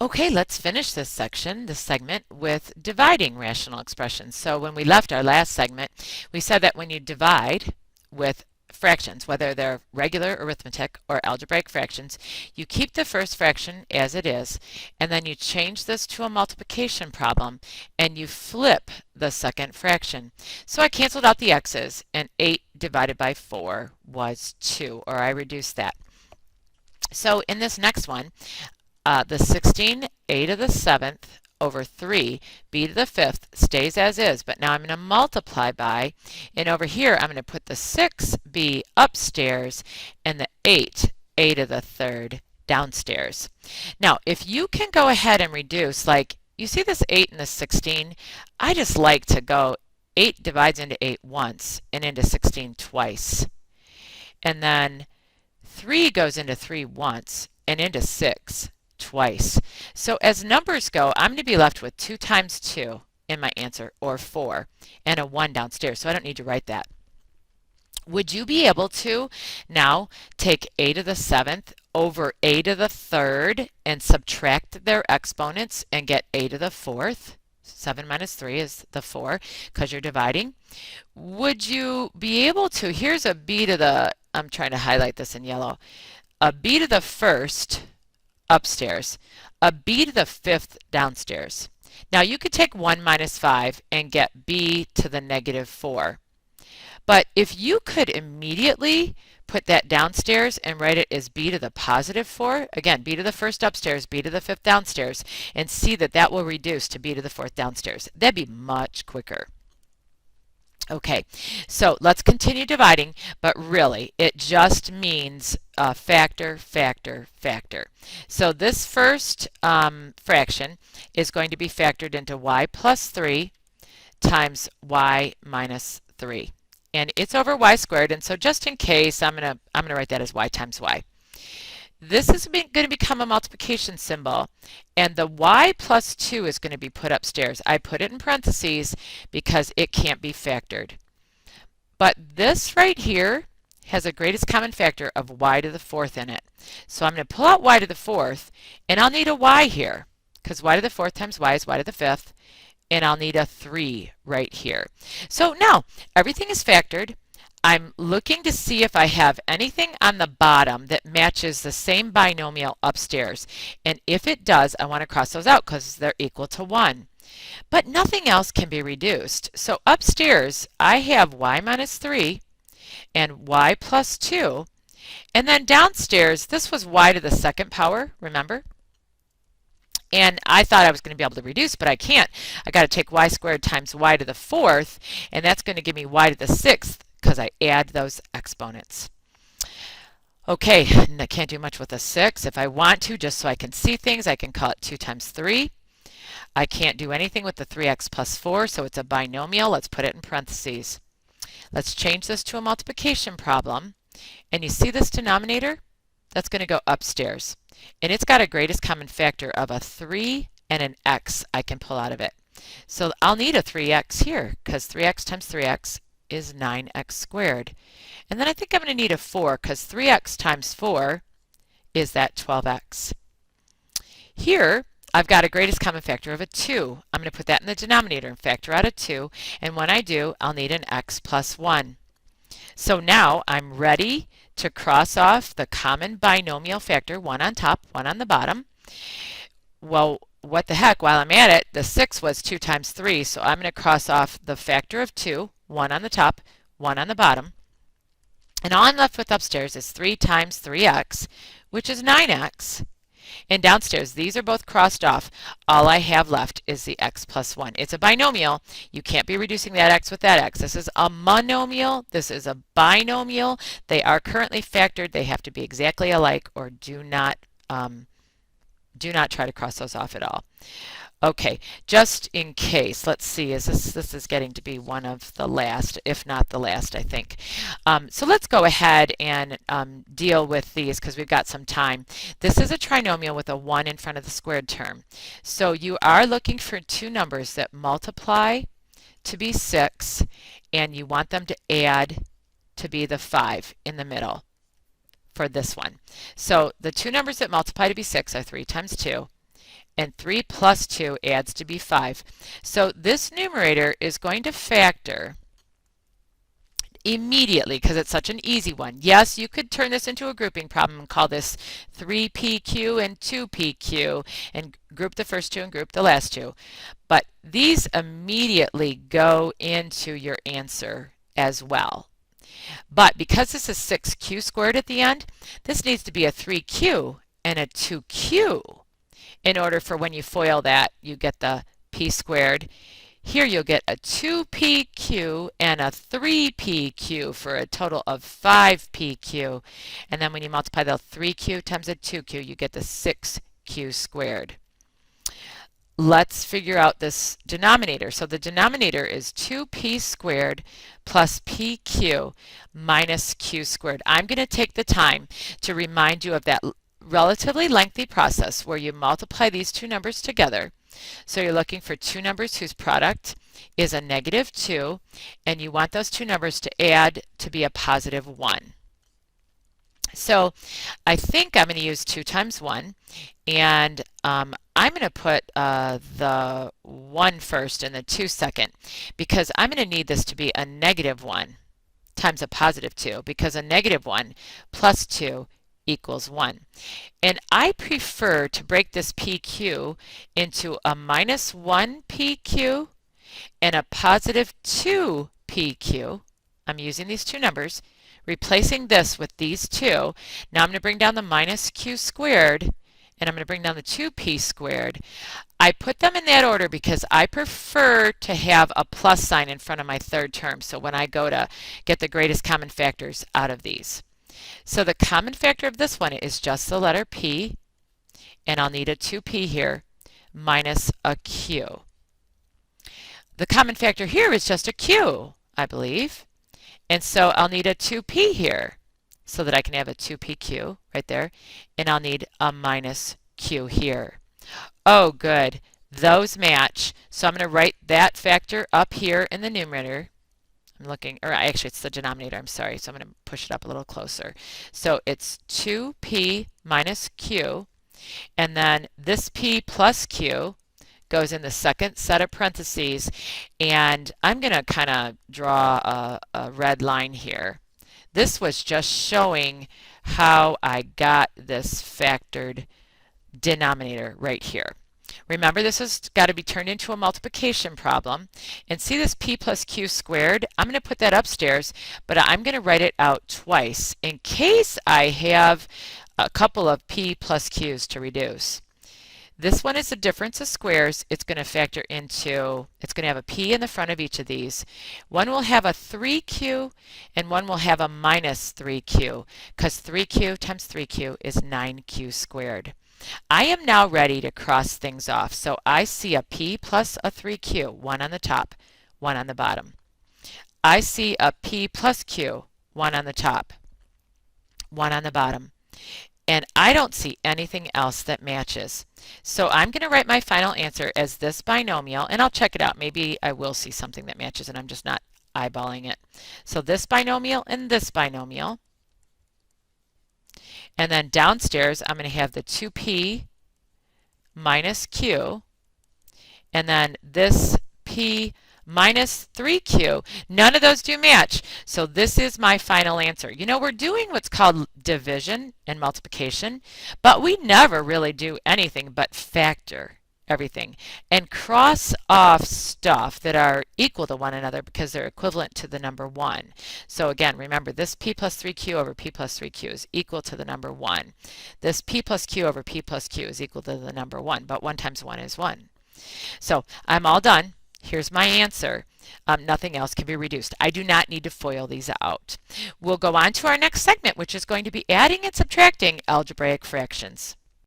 Okay, let's finish this segment, with dividing rational expressions. So when we left our last segment, we said that when you divide with fractions, whether they're regular arithmetic or algebraic fractions, you keep the first fraction as it is, and then you change this to a multiplication problem, and you flip the second fraction. So I canceled out the x's, and 8 divided by 4 was 2, or I reduced that. So in this next one, the 16 a to the 7th over 3 b to the 5th stays as is, but now I'm going to multiply by, and over here I'm going to put the 6b upstairs and the 8 a to the 3rd downstairs. Now, if you can go ahead and reduce, like you see this 8 and the 16, I just like to go 8 divides into 8 once and into 16 twice. And then 3 goes into 3 once and into 6 twice. So as numbers go, I'm going to be left with 2 times 2 in my answer, or 4, and a 1 downstairs, so I don't need to write that. Would you be able to now take a to the 7th over a to the 3rd and subtract their exponents and get a to the 4th? 7 minus 3 is the 4 because you're dividing. Would you be able to, here's a b to the, I'm trying to highlight this in yellow, a b to the 1st upstairs, a b to the 5th downstairs. Now you could take 1 minus 5 and get b to the negative 4. But if you could immediately put that downstairs and write it as b to the positive 4, again, b to the 1st upstairs, b to the 5th downstairs, and see that that will reduce to b to the 4th downstairs. That'd be much quicker. Okay, so let's continue dividing, but really it just means factor, factor, factor. So this first fraction is going to be factored into y plus 3 times y minus 3. And it's over y squared, and so just in case, I'm gonna write that as y times y. This is going to become a multiplication symbol, and the y plus 2 is going to be put upstairs. I put it in parentheses because it can't be factored. But this right here has a greatest common factor of y to the 4th in it. So I'm going to pull out y to the 4th, and I'll need a y here, because y to the 4th times y is y to the 5th, and I'll need a 3 right here. So now everything is factored. I'm looking to see if I have anything on the bottom that matches the same binomial upstairs. And if it does, I want to cross those out because they're equal to 1. But nothing else can be reduced. So upstairs, I have y minus 3 and y plus 2. And then downstairs, this was y to the 2nd power, remember? And I thought I was going to be able to reduce, but I can't. I got to take y squared times y to the 4th, and that's going to give me y to the 6th because I add those exponents. Okay, and I can't do much with a 6. If I want to, just so I can see things, I can call it 2 times 3. I can't do anything with the 3x plus 4, so it's a binomial. Let's put it in parentheses. Let's change this to a multiplication problem. And you see this denominator? That's going to go upstairs. And it's got a greatest common factor of a 3 and an x I can pull out of it. So I'll need a 3x here, because 3x times 3x is 9x squared. And then I think I'm going to need a 4, because 3x times 4 is that 12x. Here, I've got a greatest common factor of a 2. I'm going to put that in the denominator and factor out a 2. And when I do, I'll need an x plus 1. So now I'm ready to cross off the common binomial factor, 1 on top, 1 on the bottom. Well, what the heck, while I'm at it, the 6 was 2 times 3, so I'm going to cross off the factor of 2, 1 on the top, 1 on the bottom. And all I'm left with upstairs is 3 times 3x, which is 9x. And downstairs, these are both crossed off. All I have left is the x plus 1. It's a binomial. You can't be reducing that x with that x. This is a monomial. This is a binomial. They are currently factored. They have to be exactly alike, or do not try to cross those off at all. Okay, just in case, let's see, this is getting to be one of the last, if not the last, I think. So let's go ahead and deal with these because we've got some time. This is a trinomial with a 1 in front of the squared term. So you are looking for two numbers that multiply to be 6, and you want them to add to be the 5 in the middle for this one. So the two numbers that multiply to be 6 are 3 times 2 and 3 plus 2 adds to be 5. So this numerator is going to factor immediately because it's such an easy one. Yes, you could turn this into a grouping problem and call this 3pq and 2pq and group the first two and group the last two. But these immediately go into your answer as well. But because this is 6q squared at the end, this needs to be a 3q and a 2q in order for when you FOIL that, you get the p squared. Here you'll get a 2pq and a 3pq for a total of 5pq. And then when you multiply the 3q times a 2q, you get the 6q squared. Let's figure out this denominator. So the denominator is 2p squared plus pq minus q squared. I'm going to take the time to remind you of that relatively lengthy process where you multiply these two numbers together. So you're looking for two numbers whose product is a -2, and you want those two numbers to add to be a +1. So I think I'm going to use 2 times 1, and I'm going to put the 1 first and the 2 second, because I'm going to need this to be a -1 times a +2, because a -1 plus 2 equals 1. And I prefer to break this PQ into a -1 PQ and a +2 PQ. I'm using these two numbers, replacing this with these two. Now I'm going to bring down the minus q squared, and I'm going to bring down the 2p squared. I put them in that order because I prefer to have a plus sign in front of my third term, so when I go to get the greatest common factors out of these. So the common factor of this one is just the letter p, and I'll need a 2p here, minus a q. The common factor here is just a q, I believe. And so I'll need a 2p here, so that I can have a 2pq right there, and I'll need a minus q here. Oh, good. Those match. So I'm going to write that factor up here in the numerator. I'm looking, or actually it's the denominator, I'm sorry, so I'm going to push it up a little closer. So it's 2p minus q, and then this p plus q goes in the second set of parentheses, and I'm going to kind of draw a red line here. This was just showing how I got this factored denominator right here. Remember, this has got to be turned into a multiplication problem. And see this p plus q squared? I'm going to put that upstairs, but I'm going to write it out twice in case I have a couple of p plus q's to reduce. This one is the difference of squares. It's going to factor into, it's going to have a p in the front of each of these. One will have a 3q and one will have a minus 3q, because 3q times 3q is 9q squared. I am now ready to cross things off. So I see a p plus a 3q, one on the top, one on the bottom. I see a p plus q, one on the top, one on the bottom. And I don't see anything else that matches. So I'm going to write my final answer as this binomial, and I'll check it out. Maybe I will see something that matches and I'm just not eyeballing it. So this binomial and this binomial. And then downstairs I'm going to have the 2p minus q, and then this p minus 3q. None of those do match. So this is my final answer. You know, we're doing what's called division and multiplication, but we never really do anything but factor everything and cross off stuff that are equal to one another because they're equivalent to the number 1. So again, remember, this p plus 3q over p plus 3q is equal to the number 1. This p plus q over p plus q is equal to the number 1, but 1 times 1 is 1. So I'm all done. Here's my answer. Nothing else can be reduced. I do not need to FOIL these out. We'll go on to our next segment, which is going to be adding and subtracting algebraic fractions.